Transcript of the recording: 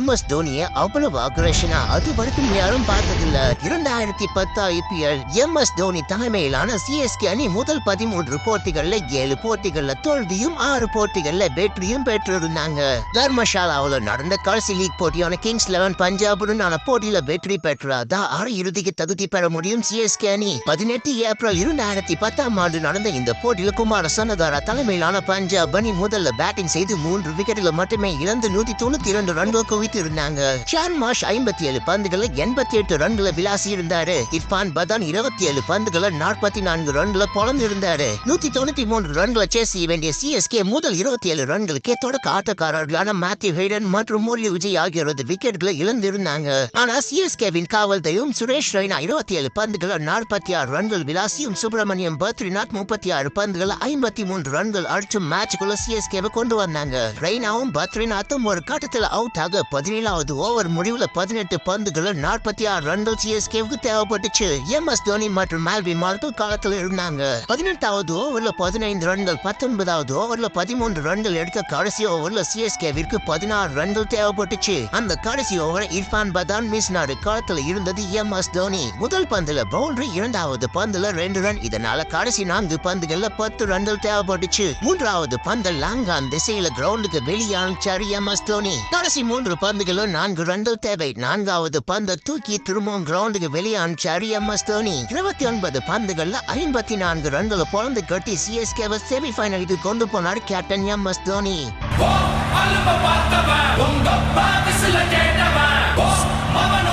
MS தோனியை அவ்வளவு ஆக்ரோஷனா அது வரைக்கும் யாரும் பார்த்ததில்ல. 2010 IPL MS தோனி தலைமையிலான CSK அணி முதல் 13 போட்டிகள்ல 7 போட்டிகள்ல தோல்வியும் 6 போட்டிகள்ல வெற்றியும் பெற்றிருந்தாங்க. தர்மசாலாவில் நடந்த கடைசி லீக் போட்டியான கிங்ஸ் 11 பஞ்சாபுடனான போட்டியில வெற்றி பெற்றாதான் அரையிறுதிக்கு தகுதி பெற முடியும் CSK அணி. 18 ஏப்ரல் 2010 நடந்த இந்த போட்டியில குமார சனகாரா தலைமையிலான பஞ்சாப் அணி முதல்ல பேட்டிங் செய்து 3 விக்கெட்டுல மட்டுமே இழந்து 192 ரன்கள் குவித்து இருந்தாங்க. ஷான் மார்ஷ் 57 பந்துகளை 88 ரன்களை விளாசி இருந்தாரு. இர்ஃபான் பதான் 27 பந்துகளை 44 ரன்களை பொழந்து இருந்தாரு. 193 ரன்களை சேஸ் செய்ய வேண்டிய CSK முதல் 27 ரன்களுக்கே தொடக்க ஆட்டக்காரர்களான மேத்யூ ஹெய்டன் மற்றும் முரளி விஜய் ஆகியோரது விக்கெட்டுகளை இழந்திருந்தாங்க. ஆனா CSKவின் காவல் தெய்வம் சுரேஷ் ரெய்னா 27 பந்துகளை 46 ரன்கள் விளாசியும் சுப்பிரமணியம் பத்ரிநாத் 36 பந்துகளை 53 ரன்கள் அடிச்சும் மேட்சுக்குள்ள CSKவை கொண்டு வந்தாங்க. ரெய்னாவும் பத்ரிநாத்தும் ஒரு கட்டத்தில் அவுட் ஆக 17வது ஓவர் முடிவுல 18 பந்துகள் 46 ரன்கள் CSKவுக்கு தேவைப்பட்டுச்சு. MS தோனி மற்றும் மால்வி மார்க்கல் காலத்தில் இருந்தாங்க. 18வது ஓவர்ல 15 ரன்கள் 19வது ஓவர்ல 13 ரன்கள் எடுக்க கடைசி ஓவர்ல CSKவிற்கு 16 ரன்கள் தேவைப்பட்டுச்சு. அந்த கடைசி ஓவரை இர்ஃபான் பதான் வீசினாரு. காலத்தில் இருந்தது MS தோனி. முதல் பந்துல பவுண்டரி, இரண்டாவது பந்துல 2 ரன். இதனால கடைசி 4 பந்துகள்ல 10 ரன்கள் தேவைப்பட்டுச்சு. மூன்றாவது பந்து லாங்கான் திசையில கிரவுண்டுக்கு வெளியே அனுப்பிச்சாரு MS தோனி. கடைசி 3 பந்துகளும் 4 ரன்கள் தேவை. 4வது பந்தை தூக்கி திரும்பவும் கிரவுண்டுக்கு வெளியே அனுப்பிச்சாரு MS தோனி. 29 பந்துகள்ல 54 ரன்களை பொழந்து கட்டி CSKவை செமிஃபைனலுக்கு கொண்டு போனார் கேப்டன் MS தோனி. ஓ அலும்ப பார்த்தவன் உங்க பாதிசில கேட்டவன் ஓ அவனோ